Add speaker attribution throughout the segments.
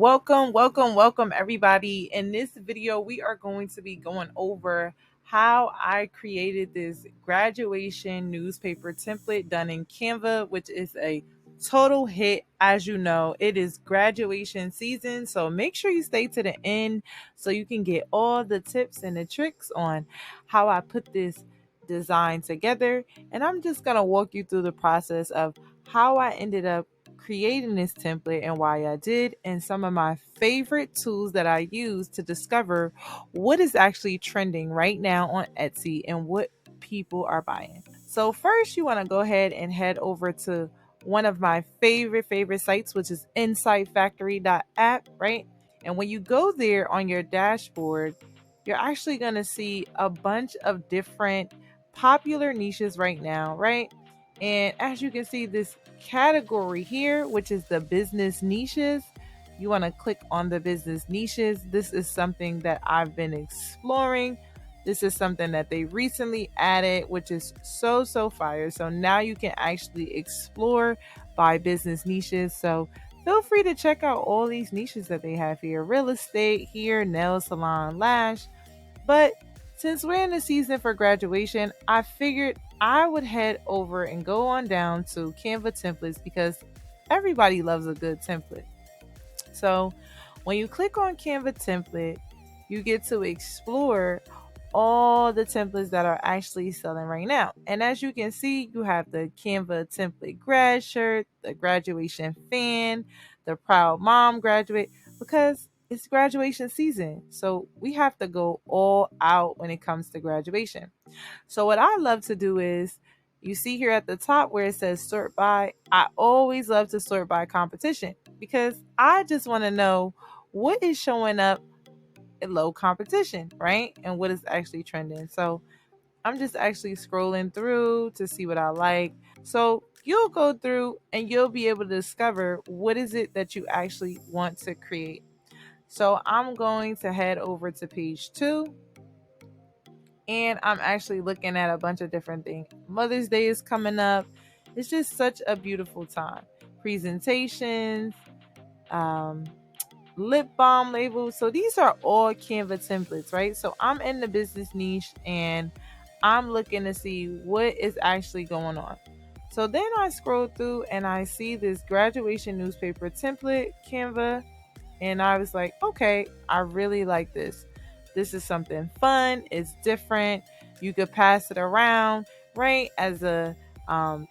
Speaker 1: Welcome everybody. In this video, we are going to be going over how I created this graduation newspaper template done in Canva, which is a total hit. As you know, it is graduation season, so make sure you stay to the end so you can get all the tips and the tricks on how I put this design together. And I'm just going to walk you through the process of how I ended up creating this template and why I did, and some of my favorite tools that I use to discover what is actually trending right now on Etsy and what people are buying. So first, you want to go ahead and head over to one of my favorite sites, which is insightfactory.app, right? And when you go there on your dashboard, you're actually going to see a bunch of different popular niches right now, right? And as you can see, this category here, which is the business niches, you want to click on the business niches. This is something that I've been exploring. This is something that they recently added, which is so fire. So now you can actually explore by business niches. So feel free to check out all these niches that they have here. Real estate here, nail salon, lash. But since we're in the season for graduation, I figured I would head over and go on down to Canva templates because everybody loves a good template. So when you click on Canva template, you get to explore all the templates that are actually selling right now. And as you can see, you have the Canva template grad shirt, the graduation fan, the proud mom graduate, because it's graduation season. So we have to go all out when it comes to graduation. So what I love to do is, you see here at the top where it says sort by, I always love to sort by competition because I just want to know what is showing up at low competition, right? And what is actually trending. So I'm just actually scrolling through to see what I like. So you'll go through and you'll be able to discover what is it that you actually want to create. So I'm going to head over to page 2 and I'm actually looking at a bunch of different things. Mother's Day is coming up. It's just such a beautiful time. Presentations, lip balm labels. So these are all Canva templates, right? So I'm in the business niche and I'm looking to see what is actually going on. So then I scroll through and I see this graduation newspaper template, Canva, and I was like, okay, I really like this. This is something fun. It's different. You could pass it around, right, as a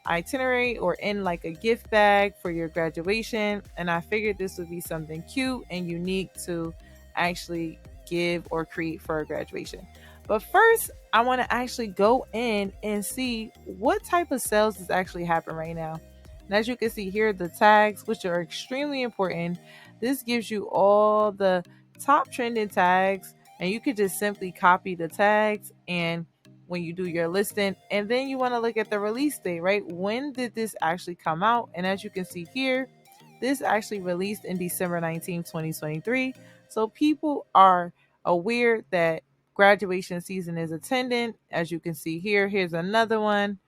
Speaker 1: itinerary or in like a gift bag for your graduation. And I figured this would be something cute and unique to actually give or create for a graduation. But first, I want to actually go in and see what type of sales is actually happening right now. And as you can see here, the tags, which are extremely important. This gives you all the top trending tags, and you could just simply copy the tags and when you do your listing, and then you want to look at the release date, right? When did this actually come out? And as you can see here, this actually released in December 19th, 2023. So people are aware that graduation season is attending. As you can see here, here's another one,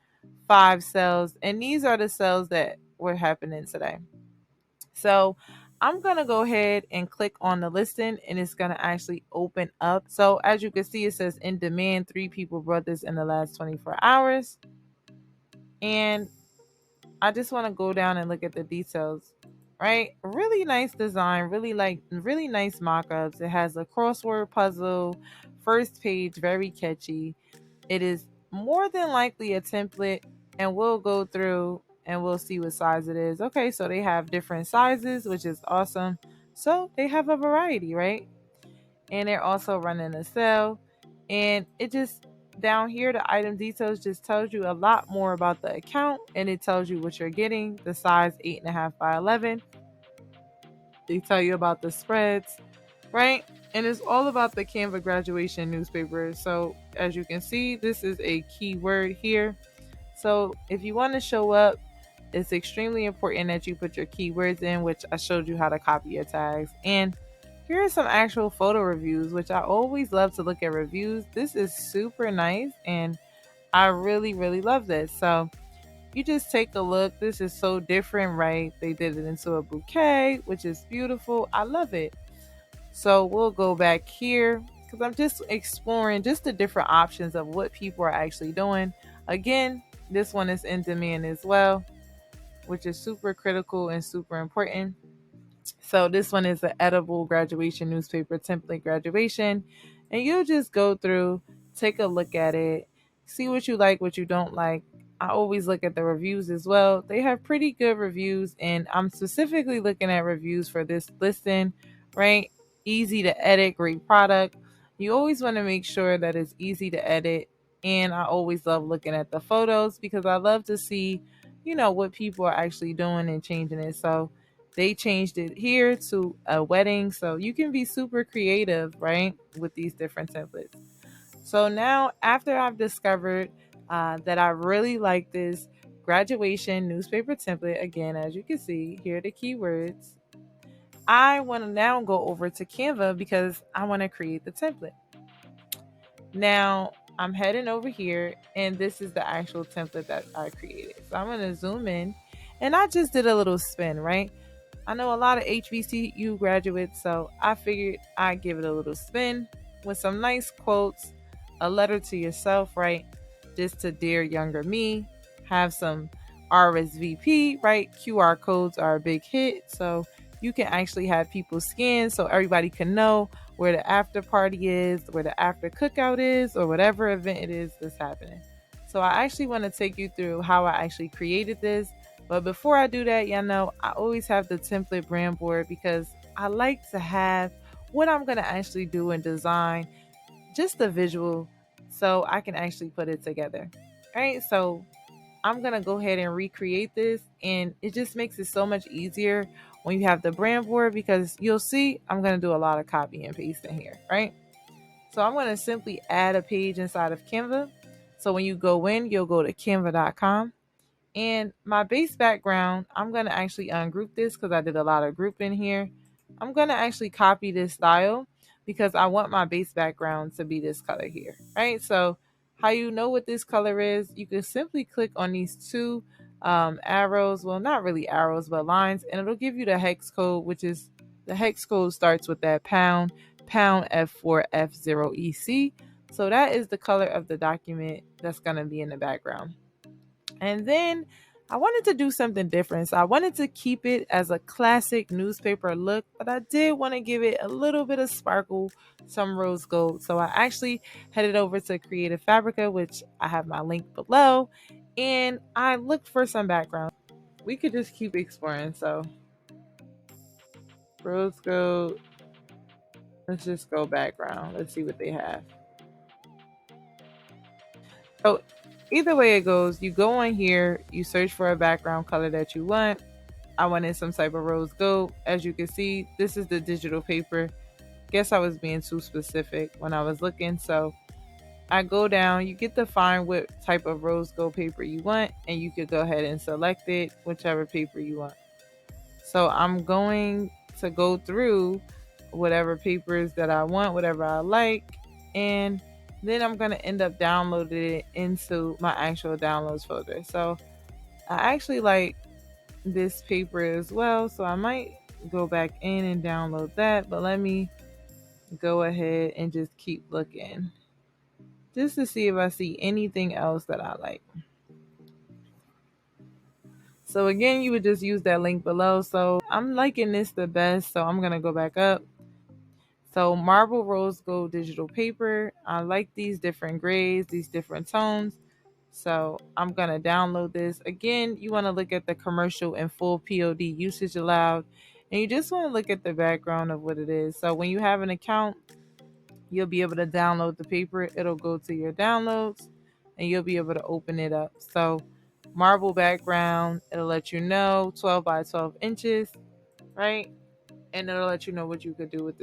Speaker 1: 5 sales, and these are the sales that were happening today. So I'm going to go ahead and click on the listing and it's going to actually open up. So as you can see, it says in demand, 3 people brought this in the last 24 hours. And I just want to go down and look at the details, right? Really nice design, really nice mock-ups. It has a crossword puzzle, first page, very catchy. It is more than likely a template, and we'll go through and we'll see what size it is. Okay, so they have different sizes, which is awesome. So they have a variety, right? And they're also running a sale. And it just, down here, the item details just tells you a lot more about the account, and it tells you what you're getting. The size 8.5 by 11. They tell you about the spreads, right? And it's all about the Canva graduation newspaper. So as you can see, this is a keyword here. So if you want to show up, it's extremely important that you put your keywords in, which I showed you how to copy your tags. And here are some actual photo reviews, which I always love to look at reviews. This is super nice and I really love this. So you just take a look. This is so different, right? They did it into a bouquet, which is beautiful. I love it. So we'll go back here because I'm just exploring just the different options of what people are actually doing. Again, this one is in demand as well, which is super critical and super important. So this one is an edible graduation newspaper template graduation. And you'll just go through, take a look at it, see what you like, what you don't like. I always look at the reviews as well. They have pretty good reviews, and I'm specifically looking at reviews for this listing, right? Easy to edit, great product. You always want to make sure that it's easy to edit. And I always love looking at the photos because I love to see, what people are actually doing and changing it. So they changed it here to a wedding. So you can be super creative, right, with these different templates. So now, after I've discovered that I really like this graduation newspaper template, again, as you can see, here are the keywords. I want to now go over to Canva because I want to create the template. Now, I'm heading over here, and this is the actual template that I created. So I'm going to zoom in, and I just did a little spin, right? I know a lot of HBCU graduates, so I figured I'd give it a little spin with some nice quotes, a letter to yourself, right? Just to dear younger me, have some RSVP, right? QR codes are a big hit, so you can actually have people scan so everybody can know where the after party is, where the after cookout is, or whatever event it is that's happening. So I actually want to take you through how I actually created this. But before I do that, y'all know I always have the template brand board because I like to have what I'm going to actually do and design, just the visual, so I can actually put it together. All right, so I'm going to go ahead and recreate this, and it just makes it so much easier when you have the brand board because you'll see I'm going to do a lot of copy and pasting here, right? So I'm going to simply add a page inside of Canva. So when you go in, you'll go to canva.com. And my base background, I'm going to actually ungroup this because I did a lot of grouping here. I'm going to actually copy this style because I want my base background to be this color here, right? So how you know what this color is, you can simply click on these two arrows. Well, not really arrows, but lines. And it'll give you the hex code, which is the hex code starts with that pound F4F0EC. So that is the color of the document that's going to be in the background. And then I wanted to do something different. So I wanted to keep it as a classic newspaper look, but I did want to give it a little bit of sparkle, some rose gold. So I actually headed over to Creative Fabrica, which I have my link below, and I looked for some background. We could just keep exploring. So rose gold, let's just go background. Let's see what they have. So either way it goes, you go on here, you search for a background color that you want. I wanted some type of rose gold. As you can see, this is the digital paper. Guess I was being too specific when I was looking. So I go down, you get to find what type of rose gold paper you want, and you could go ahead and select it, whichever paper you want. So I'm going to go through whatever papers that I want, whatever I like, and then I'm going to end up downloading it into my actual downloads folder. So I actually like this paper as well, so I might go back in and download that, but let me go ahead and just keep looking just to see if I see anything else that I like. So again, you would just use that link below. So I'm liking this the best, so I'm going to go back up. So marble rose gold digital paper. I like these different grays, these different tones. So I'm going to download this. Again, you want to look at the commercial and full POD usage allowed. And you just want to look at the background of what it is. So when you have an account, you'll be able to download the paper. It'll go to your downloads and you'll be able to open it up. So marble background, it'll let you know 12 by 12 inches, right? And it'll let you know what you could do with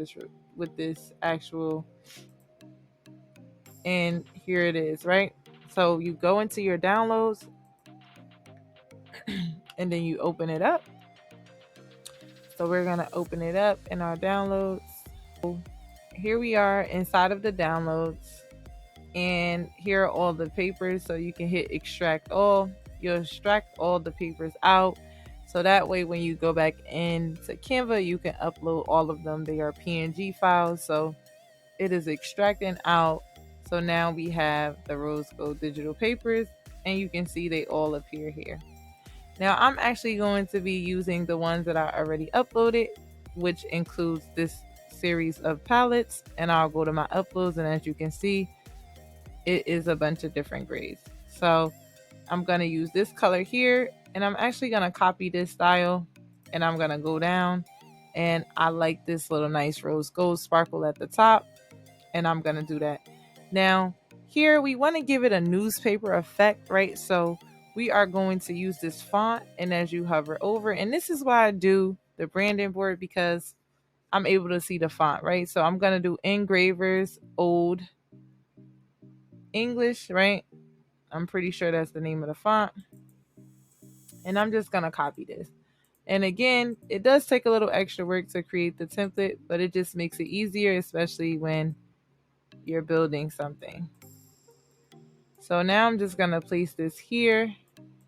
Speaker 1: this actual, and here it is, right? So you go into your downloads and then you open it up. So we're going to open it up in our downloads. Here we are inside of the downloads, and here are all the papers. So you can hit extract all. you'll extract all the papers out. So that way when you go back into Canva, you can upload all of them. They are PNG files. So it is extracting out. So now we have the rose gold digital papers, and you can see they all appear here. Now I'm actually going to be using the ones that I already uploaded, which includes this series of palettes, and I'll go to my uploads, and as you can see, it is a bunch of different grades. So I'm going to use this color here, and I'm actually going to copy this style, and I'm going to go down, and I like this little nice rose gold sparkle at the top, and I'm going to do that. Now here we want to give it a newspaper effect, right? So we are going to use this font, and as you hover over, and this is why I do the branding board, because I'm able to see the font, right? So I'm going to do Engravers Old English, right? I'm pretty sure that's the name of the font. And I'm just going to copy this. And again, it does take a little extra work to create the template, but it just makes it easier, especially when you're building something. So now I'm just going to place this here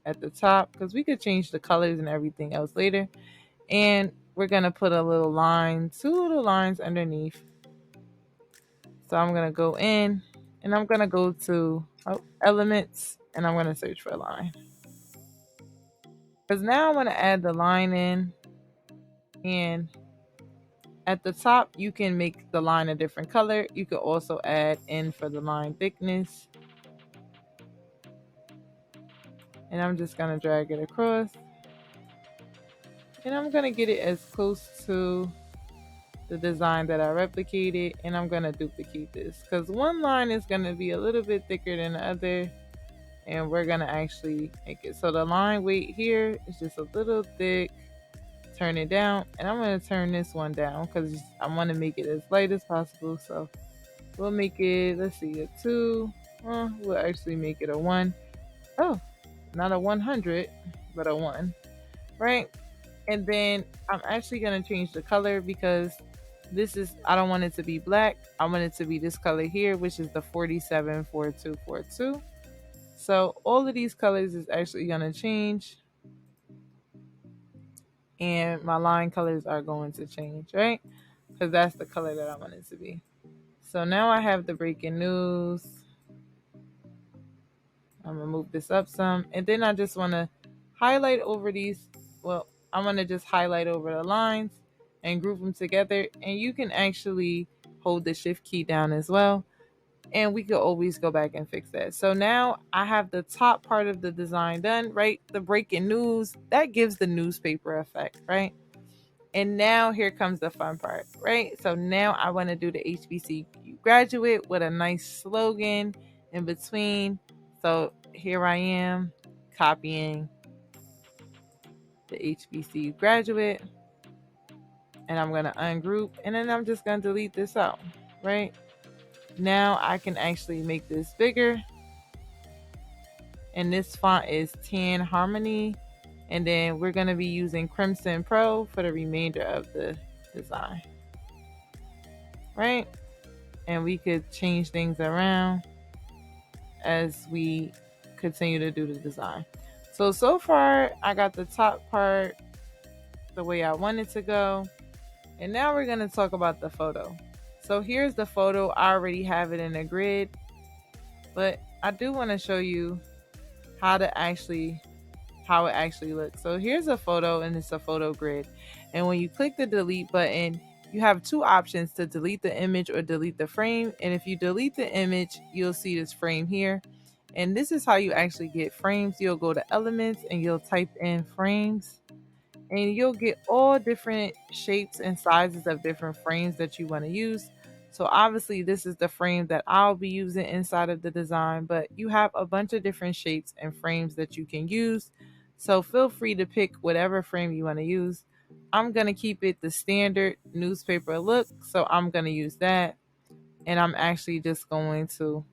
Speaker 1: at the top, because we could change the colors and everything else later. And we're going to put a little line, 2 little lines underneath. So I'm going to go in, and I'm going to go to elements, and I'm going to search for a line. Because now I want to add the line in, and at the top you can make the line a different color. You could also add in for the line thickness. And I'm just going to drag it across. And I'm going to get it as close to the design that I replicated, and I'm going to duplicate this because one line is going to be a little bit thicker than the other, and we're going to actually make it so the line weight here is just a little thick. Turn it down, and I'm going to turn this one down because I want to make it as light as possible. So we'll make it, let's see, a 2. We'll actually make it a 1. Oh, not a 100, but a 1, right? And then I'm actually going to change the color because this is, I don't want it to be black. I want it to be this color here, which is the 474242. So all of these colors is actually going to change, and my line colors are going to change, right? Because that's the color that I want it to be. So now I have the breaking news. I'm going to move this up some, and then I just want to highlight over these. Well, I'm going to just highlight over the lines and group them together, and you can actually hold the shift key down as well, and we could always go back and fix that. So now I have the top part of the design done, right? The breaking news, that gives the newspaper effect, right? And now here comes the fun part, right? So now I want to do the HBCU graduate with a nice slogan in between. So here I am copying the HBCU graduate, and I'm going to ungroup, and then I'm just going to delete this out, right? Now I can actually make this bigger, and this font is Tan Harmony, and then we're going to be using Crimson Pro for the remainder of the design, right? And we could change things around as we continue to do the design. So far I got the top part the way I want it to go, and now we're going to talk about the photo. So here's the photo. I already have it in a grid, but I do want to show you how it actually looks. So here's a photo, and it's a photo grid. And when you click the delete button, you have 2 options to delete the image or delete the frame. And if you delete the image, you'll see this frame here. And this is how you actually get frames. You'll go to elements and you'll type in frames, and you'll get all different shapes and sizes of different frames that you want to use. So obviously this is the frame that I'll be using inside of the design, but you have a bunch of different shapes and frames that you can use. So feel free to pick whatever frame you want to use. I'm going to keep it the standard newspaper look, so I'm going to use that. And I'm actually just going to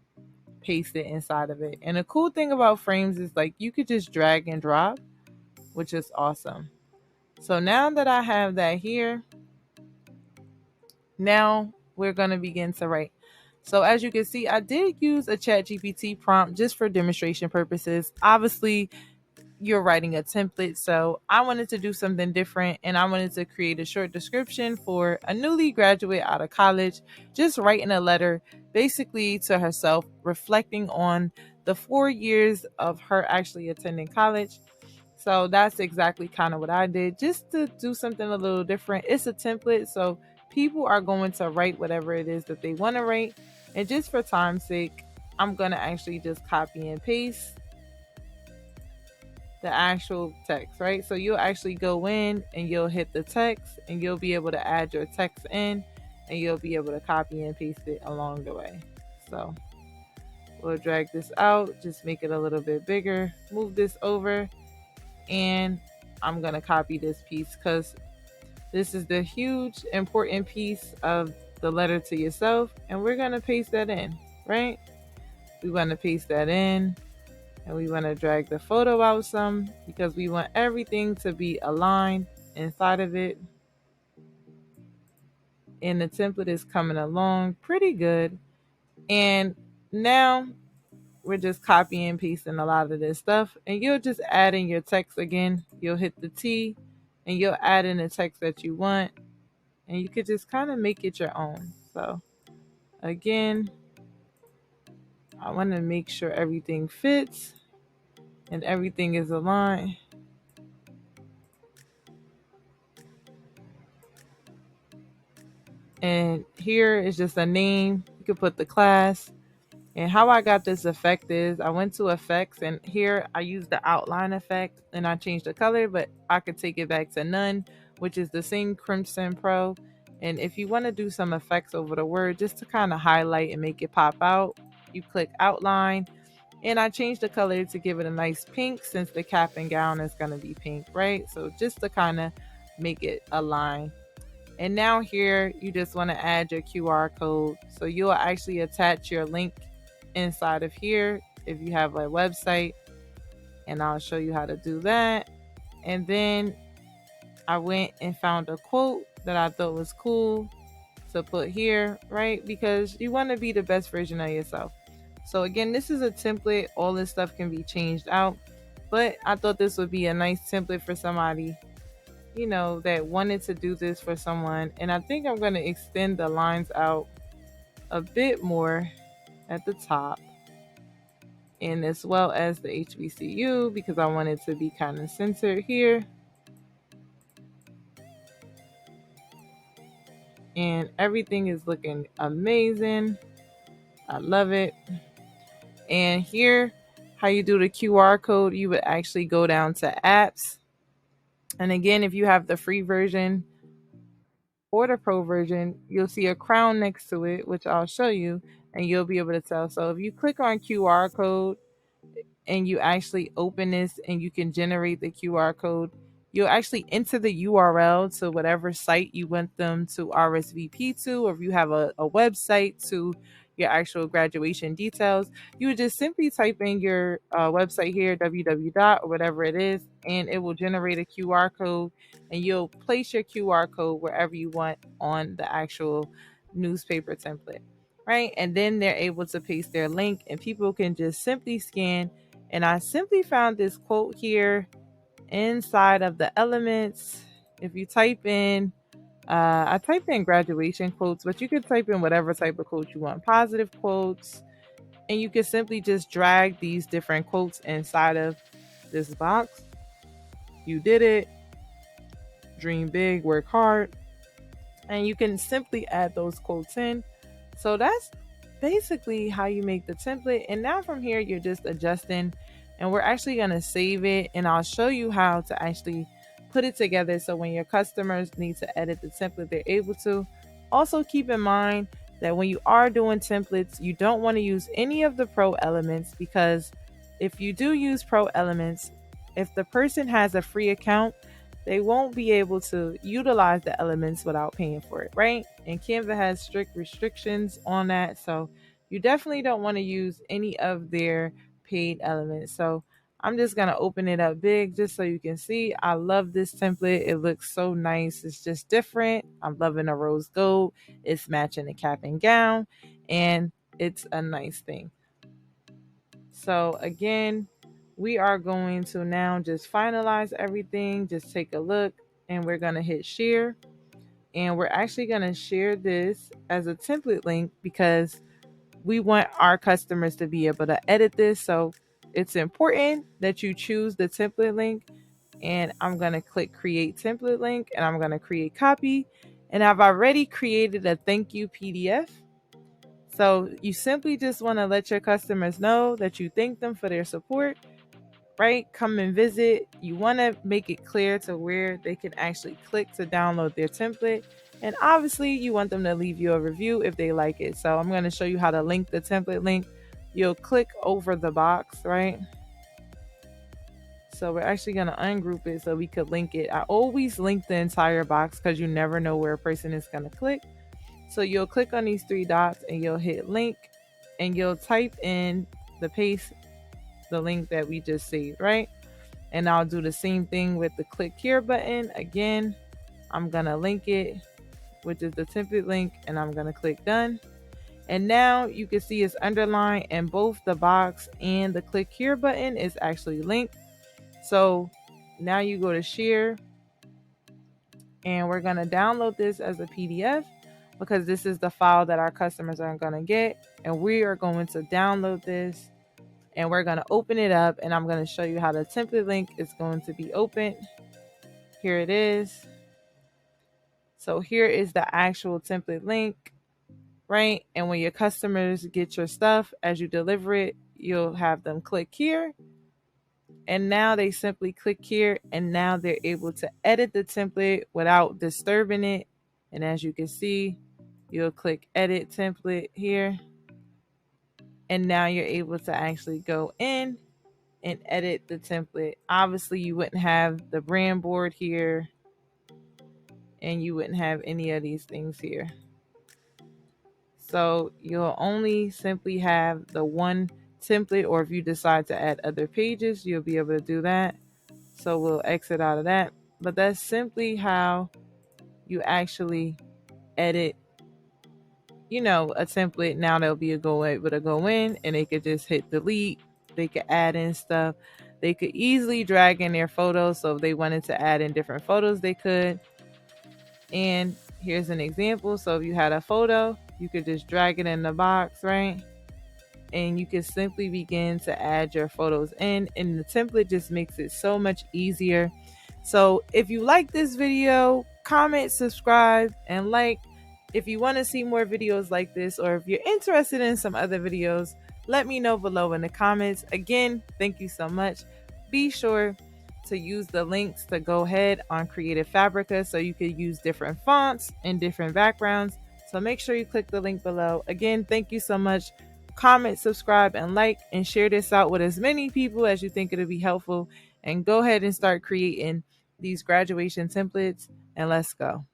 Speaker 1: paste it inside of it. And the cool thing about frames is like you could just drag and drop, which is awesome. So now that I have that here, now we're going to begin to write. So as you can see, I did use a ChatGPT prompt just for demonstration purposes. Obviously, you're writing a template. So I wanted to do something different, and I wanted to create a short description for a newly graduate out of college, just writing a letter basically to herself, reflecting on the 4 years of her actually attending college. So that's exactly kind of what I did, just to do something a little different. It's a template, so people are going to write whatever it is that they want to write. And just for time's sake, I'm going to actually just copy and paste the actual text, right? So you'll actually go in and you'll hit the text, and you'll be able to add your text in, and you'll be able to copy and paste it along the way. So we'll drag this out, just make it a little bit bigger, move this over, and I'm going to copy this piece because this is the huge important piece of the letter to yourself, and we're going to paste that in, right? We want to paste that in, and we want to drag the photo out some because we want everything to be aligned inside of it. And the template is coming along pretty good. And now we're just copying and pasting a lot of this stuff, and you'll just add in your text again. You'll hit the T, and you'll add in the text that you want, and you could just kind of make it your own. So again, I want to make sure everything fits and everything is aligned. And here is just a name. You could put the class. And how I got this effect is I went to effects, and here I used the outline effect, and I changed the color, but I could take it back to none, which is the same Crimson Pro. And if you want to do some effects over the word just to kind of highlight and make it pop out, you click outline, and I changed the color to give it a nice pink since the cap and gown is going to be pink, right? So just to kind of make it align. And now here, you just want to add your QR code. So you'll actually attach your link inside of here if you have a website, and I'll show you how to do that. And then I went and found a quote that I thought was cool to put here, right? Because you want to be the best version of yourself. So again, this is a template. All this stuff can be changed out, but I thought this would be a nice template for somebody, that wanted to do this for someone. And I think I'm going to extend the lines out a bit more at the top, and as well as the HBCU, because I want it to be kind of centered here. And everything is looking amazing. I love it. And here, how you do the QR code, you would actually go down to apps. And again, if you have the free version or the pro version, you'll see a crown next to it, which I'll show you, and you'll be able to tell. So if you click on QR code and you actually open this and you can generate the QR code, you'll actually enter the URL to whatever site you want them to RSVP to, or if you have a website to your actual graduation details, you would just simply type in your website here, www. or whatever it is, and it will generate a QR code, and you'll place your QR code wherever you want on the actual newspaper template, right? And then they're able to paste their link, and people can just simply scan. And I simply found this quote here inside of the elements. If you type in, I typed in graduation quotes, but you could type in whatever type of quote you want, positive quotes, and you can simply just drag these different quotes inside of this box. You did it. Dream big, work hard. And you can simply add those quotes in. So that's basically how you make the template. And now from here, you're just adjusting, and we're actually going to save it, and I'll show you how to actually put it together so when your customers need to edit the template, they're able to. Also keep in mind that when you are doing templates, you don't want to use any of the pro elements, because if you do use pro elements, if the person has a free account, they won't be able to utilize the elements without paying for it, right? And Canva has strict restrictions on that. So you definitely don't want to use any of their paid elements. So I'm just going to open it up big just so you can see. I love this template. It looks so nice. It's just different. I'm loving the rose gold. It's matching the cap and gown, and it's a nice thing. So again, we are going to now just finalize everything. Just take a look, and we're going to hit share. And we're actually going to share this as a template link because we want our customers to be able to edit this. So it's important that you choose the template link. And I'm going to click create template link, and I'm going to create copy. And I've already created a thank you PDF. So you simply just want to let your customers know that you thank them for their support, right? Come and visit. You want to make it clear to where they can actually click to download their template. And obviously you want them to leave you a review if they like it. So I'm going to show you how to link the template link. You'll click over the box, right? So we're actually going to ungroup it so we could link it. I always link the entire box because you never know where a person is going to click. So you'll click on these three dots and you'll hit link, and you'll type in the link that we just saved, right? And I'll do the same thing with the click here button. Again, I'm going to link it, which is the template link, and I'm going to click done. And now you can see it's underlined, and both the box and the click here button is actually linked. So now you go to share, and we're going to download this as a PDF because this is the file that our customers are going to get. And we are going to download this, and we're going to open it up, and I'm going to show you how the template link is going to be opened. Here it is. So here is the actual template link, right? And when your customers get your stuff, as you deliver it, you'll have them click here. And now they simply click here, and now they're able to edit the template without disturbing it. And as you can see, you'll click edit template here. And now you're able to actually go in and edit the template. Obviously, you wouldn't have the brand board here, and you wouldn't have any of these things here. So you'll only simply have the one template, or if you decide to add other pages, you'll be able to do that. So we'll exit out of that. But that's simply how you actually edit, a template. Now they'll be able to go in, and they could just hit delete. They could add in stuff. They could easily drag in their photos. So if they wanted to add in different photos, they could. And here's an example. So if you had a photo, you could just drag it in the box, right? And you can simply begin to add your photos in, and the template just makes it so much easier. So if you like this video, comment, subscribe, and like. If you want to see more videos like this, or if you're interested in some other videos, let me know below in the comments. Again, thank you so much. Be sure to use the links to go ahead on Creative Fabrica so you can use different fonts and different backgrounds. So make sure you click the link below. Again, thank you so much. Comment, subscribe, and like, and share this out with as many people as you think it'll be helpful. And go ahead and start creating these graduation templates, and let's go.